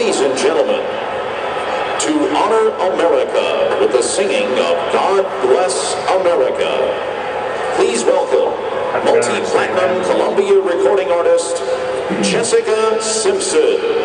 Ladies and gentlemen, to honor America with the singing of God Bless America, please welcome multi-platinum Columbia recording artist, Jessica Simpson.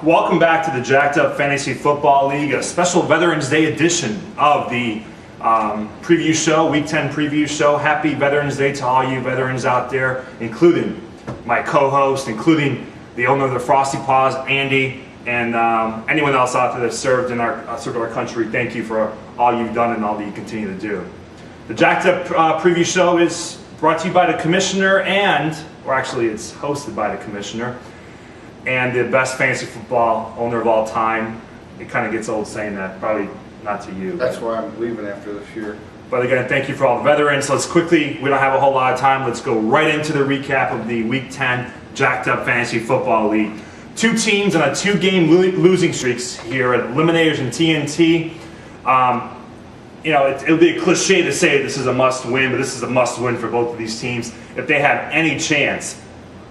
Welcome back to the Jacked Up Fantasy Football League, a special Veterans Day edition of the preview show, Week 10 preview show. Happy Veterans Day to all you veterans out there, including my co-host, including the owner of the Frosty Paws, Andy, and anyone else out there that served our country. Thank you for all you've done and all that you continue to do. The Jacked Up preview show is brought to you by the Commissioner or actually it's hosted by the Commissioner, and the best fantasy football owner of all time. It kind of gets old saying that, probably not to you. That's why I'm leaving after this year. But again, thank you for all the veterans. Let's quickly, we don't have a whole lot of time, let's go right into the recap of the Week 10 Jacked Up Fantasy Football League. Two teams on a two-game losing streaks here at Eliminators and TNT. It'll be a cliche to say this is a must-win, but this is a must-win for both of these teams. If they have any chance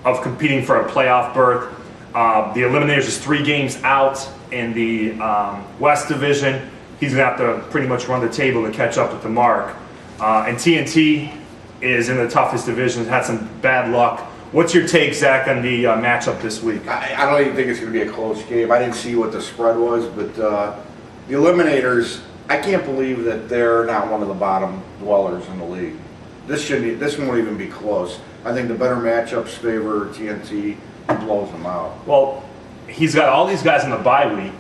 of competing for a playoff berth, the Eliminators is 3 games out in the West Division. He's going to have to pretty much run the table to catch up with the mark. And TNT is in the toughest division, had some bad luck. What's your take, Zach, on the matchup this week? I don't even think it's going to be a close game. I didn't see what the spread was, but the Eliminators, I can't believe that they're not one of the bottom dwellers in the league. This won't even be close. I think the better matchups favor TNT. Blows them out. Well, he's got all these guys in the bye week,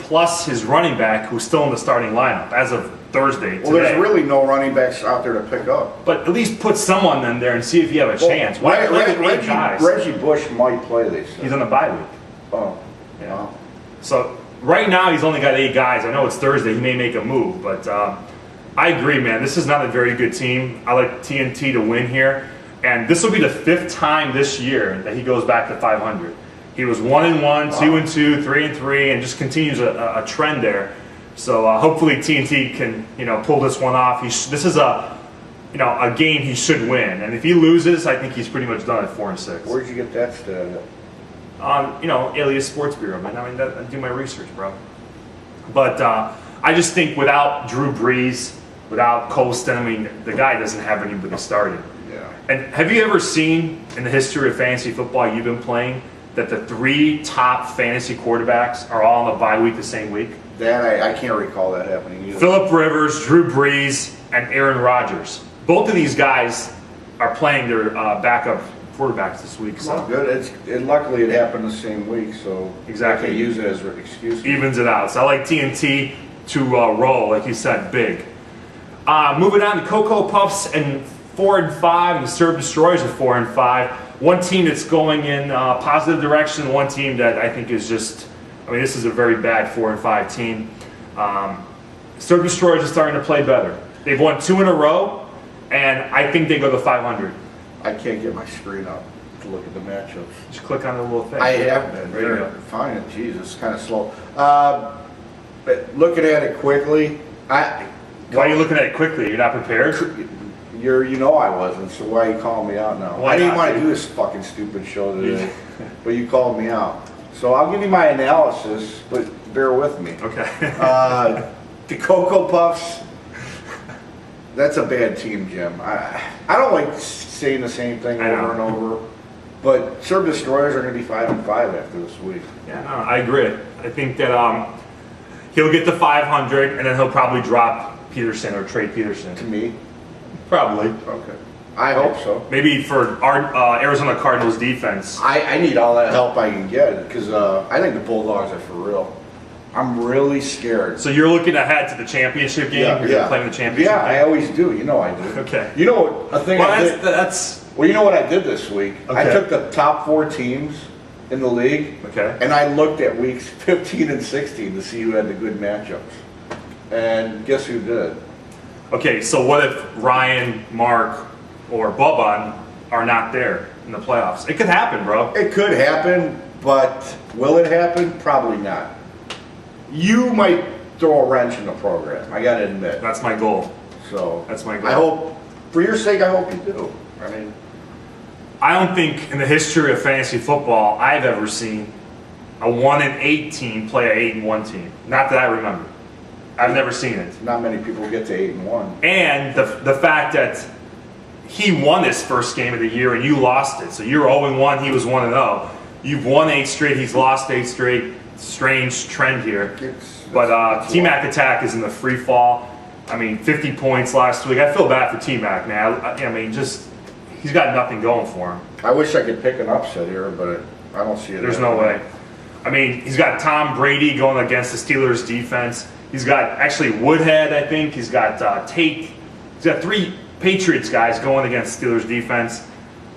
plus his running back, who's still in the starting lineup as of Thursday. Well, there's really no running backs out there to pick up. But at least put someone in there and see if you have a chance. Why Reggie Bush might play this. He's on the bye week. Oh, yeah. Wow. So right now he's only got 8 guys. I know it's Thursday. He may make a move, but I agree, man. This is not a very good team. I like TNT to win here. And this will be the 5th time this year that he goes back to 500. He was 1-1, 2-2, 3-3, and just continues a trend there. So hopefully TNT can pull this one off. This is a game he should win, and if he loses, I think he's pretty much done at 4-6. Where'd you get that stat? Alias Sports Bureau, man. I do my research, bro. But I just think without Drew Brees, without Colston, the guy doesn't have anybody starting. And have you ever seen in the history of fantasy football you've been playing that the 3 top fantasy quarterbacks are all on the bye week the same week? That I can't recall that happening either. Phillip Rivers, Drew Brees, and Aaron Rodgers. Both of these guys are playing their backup quarterbacks this week. So well, good. Luckily it happened the same week, so exactly. I can't use it as an excuse. Evens it out. So I like TNT to roll, like you said, big. Moving on to Cocoa Puffs and 4-5, and the Serb Destroyers are 4-5. One team that's going in positive direction, one team that I think is just, this is a very bad 4-5 team. Serb Destroyers are starting to play better. They've won 2 in a row, and I think they go to 500. I can't get my screen up to look at the matchups. Just click on the little thing. I have been. There. Fine. Jesus, it's kind of slow. But looking at it quickly, why are you looking at it quickly? You're not prepared? I wasn't, so why are you calling me out now? I didn't want to do this fucking stupid show today, but you called me out. So I'll give you my analysis, but bear with me. Okay. The Cocoa Puffs, that's a bad team, Jim. I don't like saying the same thing I know. over and over, but Serb Destroyers are going to be 5-5 after this week. Yeah, no, I agree. I think that he'll get to 500, and then he'll probably drop Peterson or trade Peterson. To me, Probably. okay. I hope so. Maybe for our Arizona Cardinals defense. I need all that help I can get because I think the Bulldogs are for real. I'm really scared. So you're looking ahead to the championship game? You're playing the championship Yeah, I game? always do. You know I do. Okay. You know a thing Well, I did. Well, you know what I did this week? I Okay. took the top 4 teams in the league, Okay. and I looked at weeks 15 and 16 to see who had the good matchups. And guess who did? Okay, so what if Ryan, Mark, or Boban are not there in the playoffs? It could happen, bro. It could happen, but will it happen? Probably not. You might throw a wrench in the program. I got to admit. That's my goal. So That's my goal. I hope, for your sake, I hope you do. I mean, I don't think in the history of fantasy football I've ever seen a 1-8 team play a 8-1 team. Not that I remember. I've never seen it. not many people get to 8-1. And the fact that he won his first game of the year and you lost it. So you're 0-1, he was 1-0. You've won 8 straight, he's lost 8 straight. Strange trend here. But T-Mac Attack is in the free fall. I mean, 50 points last week. I feel bad for T-Mac, man. I mean, just, he's got nothing going for him. I wish I could pick an upset here, but I don't see it. There's no way. I mean, he's got Tom Brady going against the Steelers defense. He's got actually Woodhead, I think. He's got Tate. He's got 3 Patriots guys going against Steelers defense.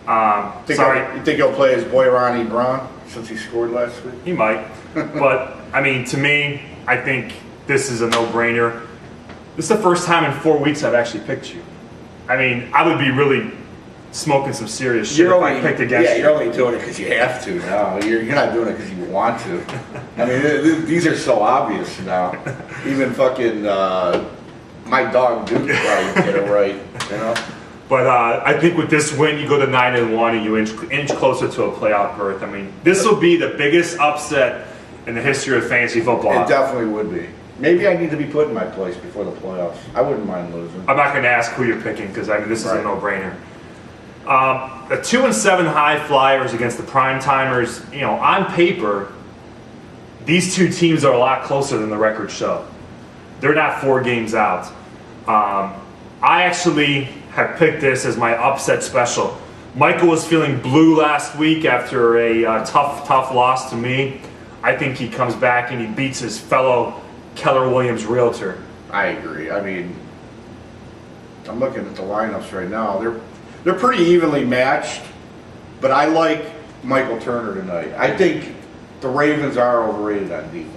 You think he'll play his boy Ronnie Brown since he scored last week? He might. But, I mean, to me, I think this is a no-brainer. This is the first time in 4 weeks I've actually picked you. I mean, I would be really smoking some serious shit if I picked against you. You're only doing it because you have to now. You're not doing it because you want to. I mean, these are so obvious now. Even fucking my dog Duke probably get it right, you know? But I think with this win, you go to 9-1 and you inch closer to a playoff berth. I mean, this will be the biggest upset in the history of fantasy football. It definitely would be. Maybe I need to be put in my place before the playoffs. I wouldn't mind losing. I'm not going to ask who you're picking because I mean, this is a no-brainer. The 2-7 high flyers against the prime timers. You know, on paper, these two teams are a lot closer than the records show. They're not 4 games out. I actually have picked this as my upset special. Michael was feeling blue last week after a tough loss to me. I think he comes back and he beats his fellow Keller Williams realtor. I agree. I mean, I'm looking at the lineups right now. They're pretty evenly matched, but I like Michael Turner tonight. I think the Ravens are overrated on defense.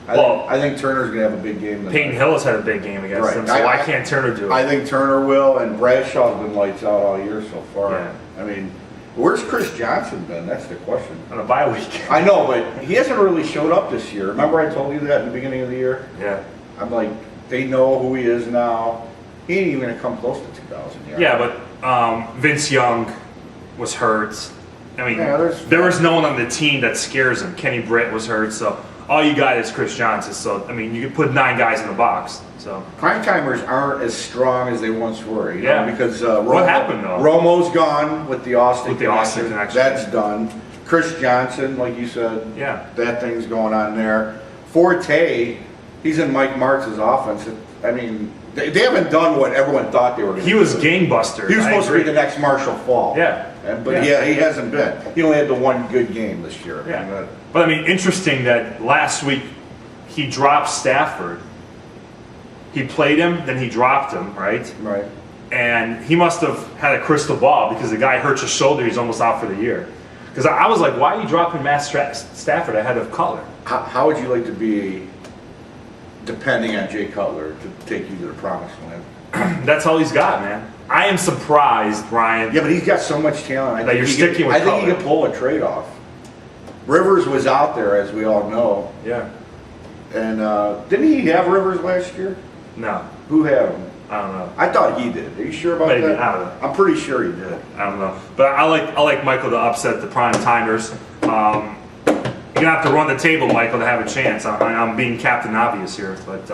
I think Turner's going to have a big game tonight. Peyton Hill has had a big game against them, so why can't Turner do it? I think Turner will, and Bradshaw's been lights out all year so far. Yeah. I mean, where's Chris Johnson been? That's the question. On a bye week. I know, but he hasn't really showed up this year. Remember I told you that in the beginning of the year? Yeah. I'm like, they know who he is now. He ain't even going to come close to 2,000 yards. Yeah, but Vince Young was hurt. I mean, Yeah, there was no one on the team that scares him. Kenny Britt was hurt, so all you got is Chris Johnson. So, I mean, you could put 9 guys in the box. So Prime timers aren't as strong as they once were, you Yeah. know, because What happened, though? Romo's gone with the Austin With the Austin connection. That's done. Chris Johnson, like you said, Yeah. that thing's going on there. Forte, he's in Mike Martz's offense. I mean, they haven't done what everyone thought they were going to do. he was gangbuster. He was I supposed to be agree. the next Marshall Fall. Yeah. But Yeah. he hasn't been. He only had the one good game this year. Yeah. I mean, But I mean, interesting that last week he dropped Stafford. He played him, then he dropped him, right? right. And he must have had a crystal ball because the guy hurts his shoulder. He's almost out for the year. Because I was like, why are you dropping Matt Stafford ahead of Cutler? How would you like to be depending on Jay Cutler to take you to the promised land? That's all he's got, man. I am surprised, Ryan. Yeah, but he's got so much talent. That you're sticking with I think he Cutler. could pull a trade-off. Rivers was out there, as we all know. Yeah. And didn't he have Rivers last year? No, Who had him? I don't know. I thought he did. Are you sure about Maybe, that? I don't know. I'm pretty sure he did. I don't know. But I like Michael to upset the prime timers. you're gonna have to run the table, Michael, to have a chance. I'm being Captain Obvious here, but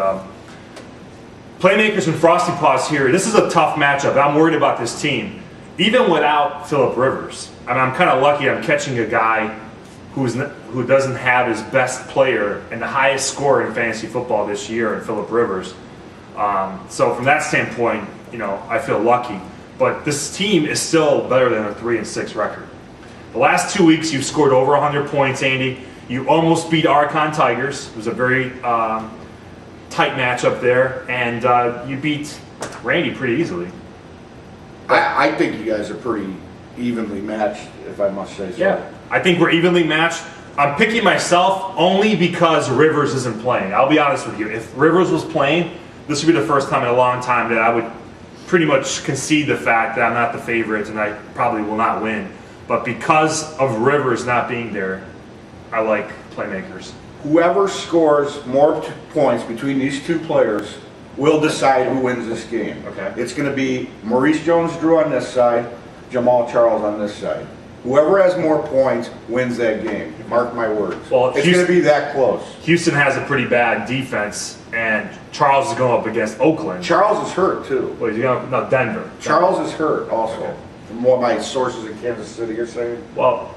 playmakers and Frosty Paws here. This is a tough matchup. I'm worried about this team, even without Phillip Rivers. I mean, I'm kind of lucky. I'm catching a guy who doesn't have his best player and the highest scorer in fantasy football this year in Phillip Rivers. So from that standpoint, I feel lucky. But this team is still better than a 3-6 record. The last 2 weeks, you've scored over 100 points, Andy. You almost beat Archon Tigers. It was a very tight matchup there, and you beat Randy pretty easily. I think you guys are pretty evenly matched, if I must say so. Yeah, I think we're evenly matched. I'm picking myself only because Rivers isn't playing. I'll be honest with you. If Rivers was playing, this would be the first time in a long time that I would pretty much concede the fact that I'm not the favorite and I probably will not win. But because of Rivers not being there, I like playmakers. Whoever scores more points between these two players will decide who wins this game. Okay. It's going to be Maurice Jones-Drew on this side, Jamal Charles on this side. Whoever has more points wins that game. Mark my words. Well, it's going to be that close. Houston has a pretty bad defense, and Charles is going up against Oakland. Charles is hurt too. Well, he's going no, Denver. Charles is hurt also. Okay. From what my sources in Kansas City are saying. Well,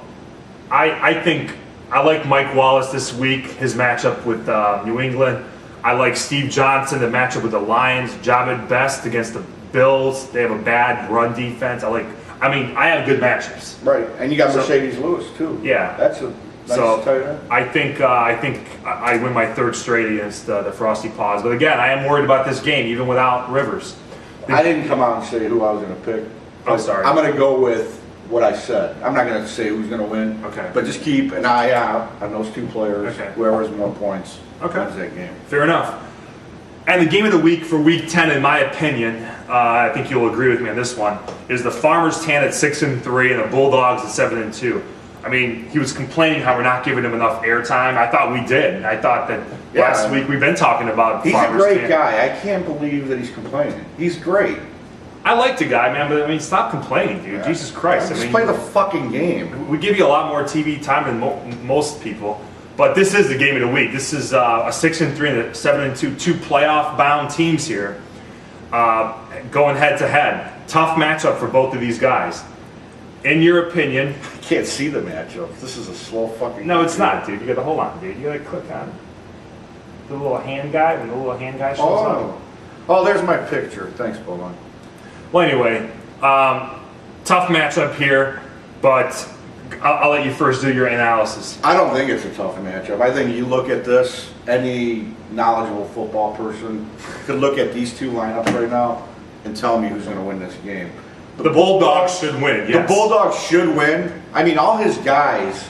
I think I like Mike Wallace this week, his matchup with New England. I like Steve Johnson, the matchup with the Lions. Javid Best against the Bills. They have a bad run defense. I have good matchups. Right, and you got Mercedes Lewis too. Yeah. That's a nice tight end. I think I win my third straight against the Frosty Paws. But again, I am worried about this game, even without Rivers. I didn't come out and say who I was going to pick. Oh, sorry. I'm going to go with what I said. I'm not going to say who's going to win. Okay. But just keep an eye out on those two players. Okay. Whoever has more points Okay. wins that game. Fair enough. And the game of the week for Week 10, in my opinion, I think you'll agree with me on this one, is the Farmers Tan at 6-3 and the Bulldogs at 7-2. I mean, he was complaining how we're not giving him enough airtime. I thought we did. I thought that last week we've been talking about He's Farmers a great Tan. guy. I can't believe that he's complaining. He's great. I like the guy, man, but stop complaining, dude. Yeah. Jesus Christ. Just play the fucking game. We give you a lot more TV time than most people, but this is the game of the week. This is a 6-3 and a 7-2, two playoff-bound teams here, going head-to-head. Tough matchup for both of these guys. In your opinion, I can't see the matchup. This is a slow fucking. no, it's not, dude. You got to hold on, dude. You got to click on the little hand guy when the little hand guy shows up. Oh, there's my picture. Thanks, Bolon. Well, anyway, tough matchup here, but I'll let you first do your analysis. I don't think it's a tough matchup. I think you look at this, any knowledgeable football person could look at these two lineups right now and tell me who's going to win this game. The Bulldogs should win, yes. The Bulldogs should win. I mean, all his guys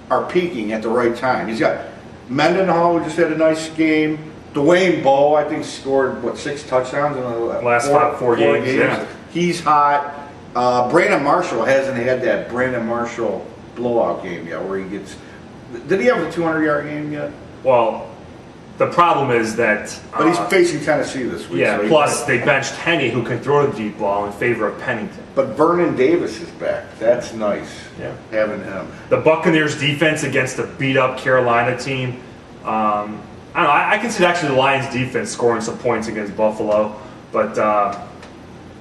are peaking at the right time. He's got Mendenhall, who just had a nice game. Dwayne Bowe, I think, scored, 6 touchdowns in the last four games. Yeah. He's hot. Brandon Marshall hasn't had that Brandon Marshall blowout game yet where he gets... Did he have a 200-yard game yet? Well, the problem is that... But he's facing Tennessee this week. Yeah, so plus they benched Henney, who can throw the deep ball, in favor of Pennington. But Vernon Davis is back. That's nice, Yeah. having him. The Buccaneers' defense against a beat-up Carolina team. I don't know. I can see actually the Lions' defense scoring some points against Buffalo, but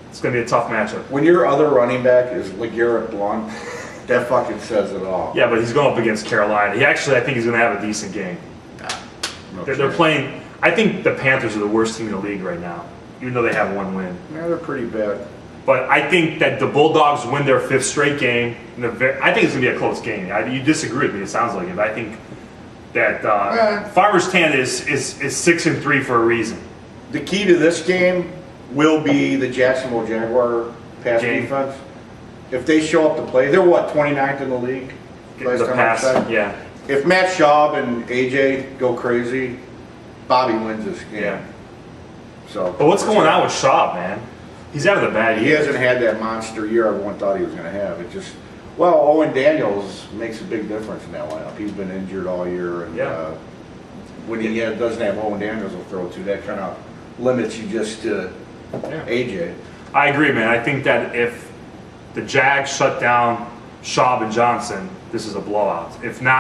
it's going to be a tough matchup. When your other running back is LeGarrette Blount, that fucking says it all. Yeah, but he's going up against Carolina. I think he's going to have a decent game. No They're chance. playing. I think the Panthers are the worst team in the league right now, even though they have one win. Yeah, they're pretty bad. But I think that the Bulldogs win their 5th straight game. I think it's going to be a close game. You disagree with me, it sounds like it, but I think that Farmers Tan is 6-3 for a reason. The key to this game will be the Jacksonville Jaguar pass defense. If they show up to play, they're 29th in the league? Last The time I pass, checked. yeah. If Matt Schaub and AJ go crazy, Bobby wins this game. Yeah. So, But what's going on with Schaub, man? He's having a bad He year. hasn't had that monster year everyone thought he was going to have. It just, Owen Daniels makes a big difference in that lineup. He's been injured all year, and Yeah. when he doesn't have Owen Daniels to throw to, that kind of limits you just to AJ. I agree, man. I think that if the Jags shut down Schaub and Johnson, this is a blowout. If not,